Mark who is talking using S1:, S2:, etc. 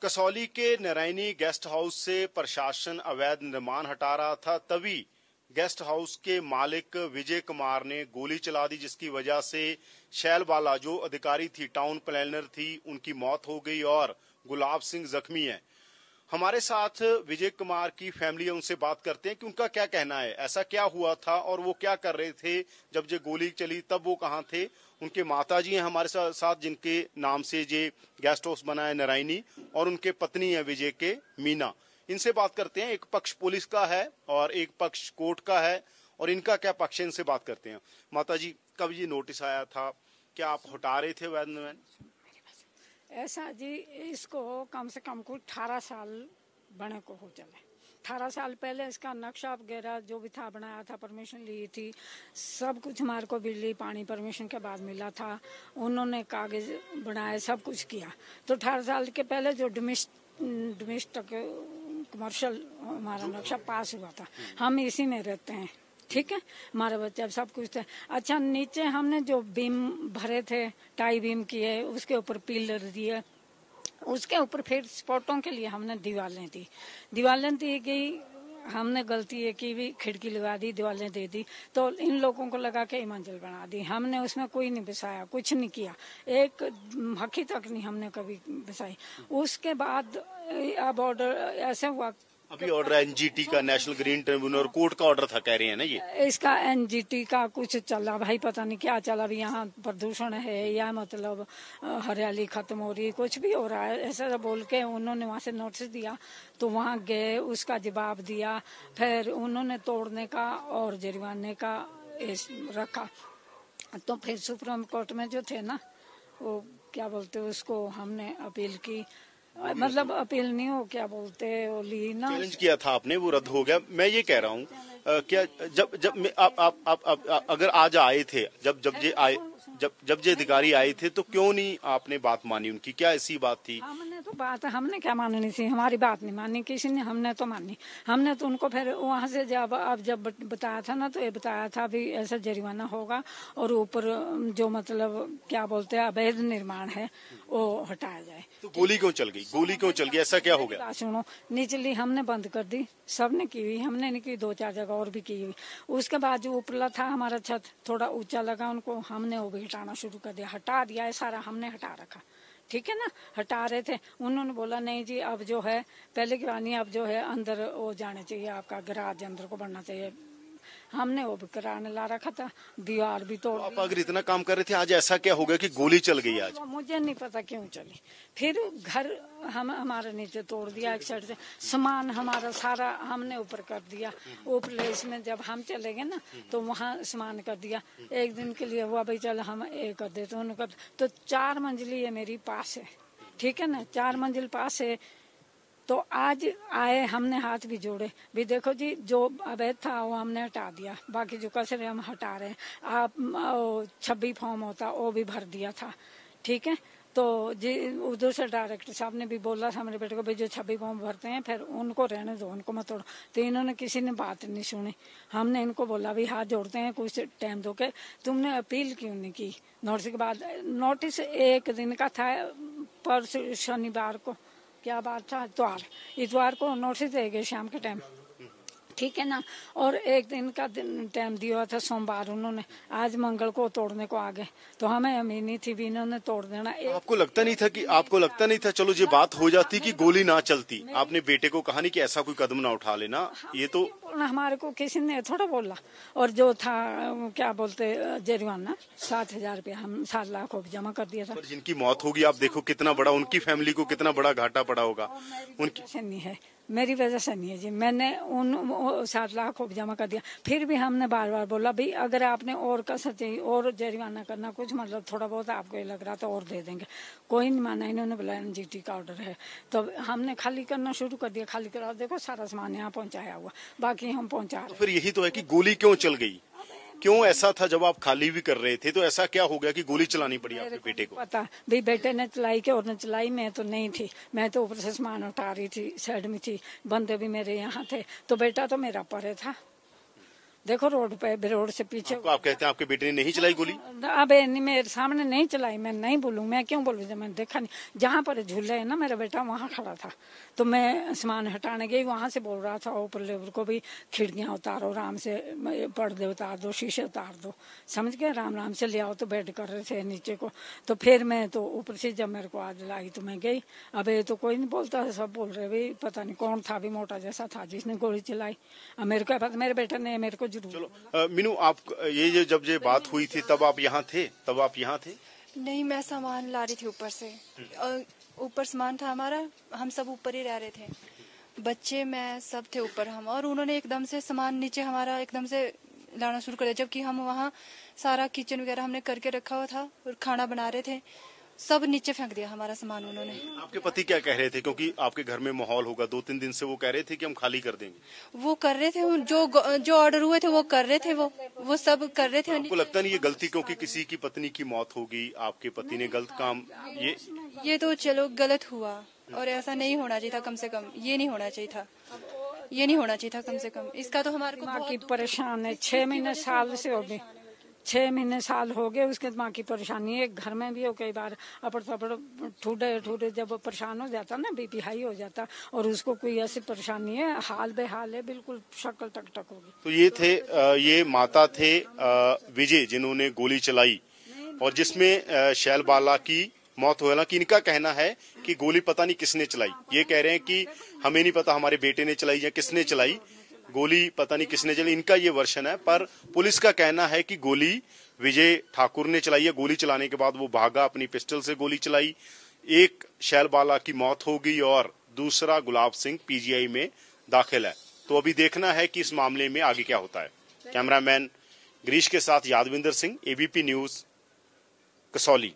S1: कसौली के Narayani guest house से प्रशासन अवैध निर्माण हटा रहा था, तभी गेस्ट हाउस के मालिक विजय कुमार ने गोली चला दी, जिसकी वजह से शैल बाला जो अधिकारी थी, टाउन प्लानर थी, उनकी मौत हो गई और गुलाब सिंह जख्मी है। हमारे साथ विजय कुमार की फैमिली है, उनसे बात करते हैं कि उनका क्या कहना है, ऐसा क्या हुआ था और वो क्या कर रहे थे जब ये गोली चली, तब वो कहाँ थे। उनके माताजी हैं हमारे साथ जिनके नाम से ये गेस्ट हाउस बना है नारायणी, और उनके पत्नी है विजय के मीना। इनसे बात करते हैं। एक पक्ष पुलिस का है और एक पक्ष कोर्ट का है, और इनका क्या पक्ष है, इनसे बात करते हैं। माताजी, कब ये नोटिस आया था, क्या आप हटा रहे थे वैध निर्माण?
S2: ऐसा जी, इसको कम से कम कुछ 18 साल बने को हो चले। 18 साल पहले इसका नक्शा वगैरह जो भी था बनाया था, परमिशन ली थी, सब कुछ हमारे को बिजली पानी परमिशन के बाद मिला था। उन्होंने कागज बनाए, सब कुछ किया। तो 18 साल के पहले जो डोमेस्टिक कमर्शियल हमारा नक्शा पास हुआ था, हम इसी में रहते हैं। ठीक है, हमारे बच्चे सब कुछ थे। अच्छा, नीचे हमने जो बीम भरे थे, टाई बीम किए, उसके ऊपर पिलर दिए, उसके ऊपर फिर स्पॉटों के लिए हमने दीवारें दी गई। हमने गलती है कि भी खिड़की लगा दी, दीवारें दे दी, तो इन लोगों को लगा के मंजिल बना दी। हमने उसमें कोई नहीं बसाया, कुछ नहीं किया, एक हकी तक नहीं हमने कभी बसाई। उसके बाद अब ऑर्डर ऐसे हुआ,
S1: अभी ऑर्डर एनजीटी का, नेशनल ग्रीन ट्रिब्यूनल, कोर्ट का ऑर्डर था, कह रहे हैं ना ये।
S2: इसका एनजीटी का कुछ चला भाई, पता नहीं क्या चला। भी यहाँ प्रदूषण है या मतलब हरियाली खत्म हो रही है, कुछ भी हो रहा है, ऐसा बोल के उन्होंने वहाँ से नोटिस दिया। तो वहाँ गए, उसका जवाब दिया, फिर उन्होंने तोड़ने का और जुर्माने का रखा। तो फिर सुप्रीम कोर्ट में जो थे ना, वो क्या बोलते उसको, हमने अपील की, मतलब अपील नहीं हो, क्या बोलते वो ली ना,
S1: चैलेंज किया था आपने, वो रद्द हो गया। मैं ये कह रहा हूँ क्या जब आप अगर आज आए थे, जब ये अधिकारी आए थे, तो क्यों नहीं आपने बात मानी उनकी? क्या ऐसी बात थी?
S2: हमने क्या माननी थी, हमारी बात नहीं मानी किसी ने, हमने तो मानी। हमने तो उनको फिर वहाँ से जब बताया था ना, तो ये बताया था भी ऐसा जुर्माना होगा और ऊपर जो मतलब क्या बोलते हैं अवैध निर्माण है वो हटाया जाए।
S1: तो गोली क्यों चल गई? गोली क्यों चल गई? ऐसा क्या हो गया?
S2: सुनो, निचली हमने बंद कर दी, सबने की हुई, हमने नहीं की, 2-4 जगह और भी की हुई। उसके बाद जो ऊपरला था हमारा छत थोड़ा ऊंचा लगा उनको, हमने वो भी हटाना शुरू कर दिया। हटा दिया है सारा, हमने हटा रखा। ठीक है ना, हटा रहे थे, उन्होंने बोला नहीं जी अब जो है पहले की बानी, अब जो है अंदर वो जाने चाहिए, आपका गैराज अंदर को बढ़ना चाहिए। हमने वो भी कराने ला रखा था, दीवार भी तोड़।
S1: आप अगर इतना काम कर रहे थे, आज ऐसा क्या हो गया कि गोली चल गई? आज
S2: मुझे नहीं पता क्यों चली। फिर घर हमारे नीचे तोड़ दिया, एक साइड से सामान हमारा सारा हमने ऊपर कर दिया। ऊपर प्लेस में जब हम चले गए ना, तो वहाँ सामान कर दिया। एक दिन के लिए हुआ भाई चल हम ये कर देते, उन्होंने तो 4 मंजिली है मेरी पास है। ठीक है ना, 4 मंजिल पास है। तो आज आए, हमने हाथ भी जोड़े, भी देखो जी जो अवैध था वो हमने हटा दिया, बाकी जो कचरे हम हटा रहे हैं। आप 26 फॉर्म होता वो भी भर दिया था। ठीक है, तो जी उधर से डायरेक्टर साहब ने भी बोला था मेरे बेटे को, भाई जो 26 फॉर्म भरते हैं फिर उनको रहने दो, उनको मत तोड़ो। तो इन्होंने किसी ने बात नहीं सुनी। हमने इनको बोला भाई हाथ जोड़ते हैं, कुछ टाइम दो के, तुमने अपील क्यों नहीं की? नोटिस के बाद, नोटिस 1 दिन का था, पर शनिवार को क्या बात था, इतवार को नोटिस दे गए शाम के टाइम। ठीक है ना, और 1 दिन का टाइम दिया था सोमवार उन्होंने, आज मंगल को तोड़ने को आ गए। तो हमें उम्मीद नहीं थी भी इन्होंने तोड़ देना।
S1: आपको लगता नहीं था चलो ये बात हो जाती कि गोली ना चलती? आपने बेटे को कहा नहीं कि ऐसा कोई कदम ना उठा लेना? ये तो
S2: हमारे को किसी ने थोड़ा बोला। और जो था क्या बोलते जुर्माना 7,000 रुपया, हम 7 लाख को जमा कर दिया था।
S1: पर जिनकी मौत होगी, आप देखो कितना बड़ा, उनकी फैमिली को कितना बड़ा घाटा पड़ा होगा।
S2: उनकी नहीं है, मेरी वजह से नहीं है जी, मैंने उन 7 लाख को जमा कर दिया। फिर भी हमने बार बार बोला भाई अगर आपने और कसर चाहिए और जुर्माना करना कुछ मतलब थोड़ा बहुत आपको ये लग रहा था और दे देंगे, कोई नहीं माना। इन्होंने बोला एनजीटी का ऑर्डर है, तो हमने खाली करना शुरू कर दिया। खाली करा, देखो सारा सामान यहाँ पहुँचाया हुआ, बाकी हम पहुँचा रहे।
S1: तो फिर यही तो है कि गोली क्यों चल गई? क्यों ऐसा था? जब आप खाली भी कर रहे थे तो ऐसा क्या हो गया कि गोली चलानी पड़ी आपके बेटे को?
S2: पता भी बेटे ने चलाई के और ने चलाई, मैं तो नहीं थी, मैं तो ऊपर से सामान उठा रही थी, साइड में थी, बंदे भी मेरे यहाँ थे, तो बेटा तो मेरा परे था। देखो रोड पे, रोड से पीछे।
S1: आप कहते हैं आपके बेटे ने नहीं चलाई गोली?
S2: अब मेरे सामने नहीं चलाई, मैं नहीं बोलूँ, मैं क्यों बोलूँ जब मैंने देखा नहीं। जहाँ पर झूले है ना मेरा बेटा वहाँ खड़ा था, तो मैं सामान हटाने गई, वहाँ से बोल रहा था ऊपर लेबर को भी खिड़कियाँ उतारो, आराम से पर्दे उतार दो, शीशे उतार दो, समझ गए, राम राम से ले आओ। तो बेड कर रहे थे नीचे को, तो फिर मैं तो ऊपर से जब मेरे को आज लाई तो मैं गई। अब ये तो कोई नहीं बोलता, सब बोल रहे भाई पता नहीं कौन था, भी मोटा जैसा था जिसने गोली चलाई। अब मेरे को पता, मेरे बेटे ने मेरे को जरूर।
S1: चलो मीनू, आप ये जब ये बात हुई थी तब आप यहाँ थे? तब आप यहाँ थे?
S3: नहीं, मैं सामान ला रही थी ऊपर से, ऊपर सामान था हमारा, हम सब ऊपर ही रह रहे थे, बच्चे मैं सब थे ऊपर हम, और उन्होंने एकदम से सामान नीचे हमारा एकदम से लाना शुरू कर दिया, जबकि हम वहाँ सारा किचन वगैरह हमने करके रखा हुआ था और खाना बना रहे थे, सब नीचे फेंक दिया हमारा सामान उन्होंने।
S1: आपके पति क्या कह रहे थे? क्योंकि आपके घर में माहौल होगा, 2-3 दिन से वो कह रहे थे कि हम खाली कर देंगे।
S3: वो कर रहे थे, जो ऑर्डर हुए थे वो कर रहे थे, वो सब कर रहे थे।
S1: आपको लगता नहीं ये गलती, क्योंकि किसी की पत्नी की मौत होगी, आपके पति ने गलत काम,
S3: ये तो चलो गलत हुआ, और ऐसा नहीं होना चाहिए था, कम से कम ये नहीं होना चाहिए था, ये नहीं होना चाहिए था कम से कम। इसका तो हमारे को
S2: बहुत परेशान है, 6 महीने साल से हो गए, 6 महीने साल हो गए, उसके माँ की परेशानी है। घर में भी हो, कई बार अपड़ तपड़ ठूडे जब परेशान हो जाता ना, बीपी हाई हो जाता, और उसको कोई ऐसी परेशानी है, हाल बेहाल है, बिल्कुल शक्ल टक होगी।
S1: तो ये थे, ये माता थे विजय, जिन्होंने गोली चलाई और जिसमें शैल बाला की मौत हुई। हालांकि इनका कहना है कि गोली पता नहीं किसने चलाई, ये कह रहे हैं कि हमें नहीं पता हमारे बेटे ने चलाई या किसने चलाई, गोली पता नहीं किसने चलाई, इनका ये वर्षन है। पर पुलिस का कहना है कि गोली विजय ठाकुर ने चलाई है। गोली चलाने के बाद वो भागा, अपनी पिस्टल से गोली चलाई। एक शैल बाला की मौत हो गई और दूसरा गुलाब सिंह पीजीआई में दाखिल है। तो अभी देखना है कि इस मामले में आगे क्या होता है। कैमरामैन गिरीश के साथ यादविंदर सिंह, एबीपी न्यूज, कसौली।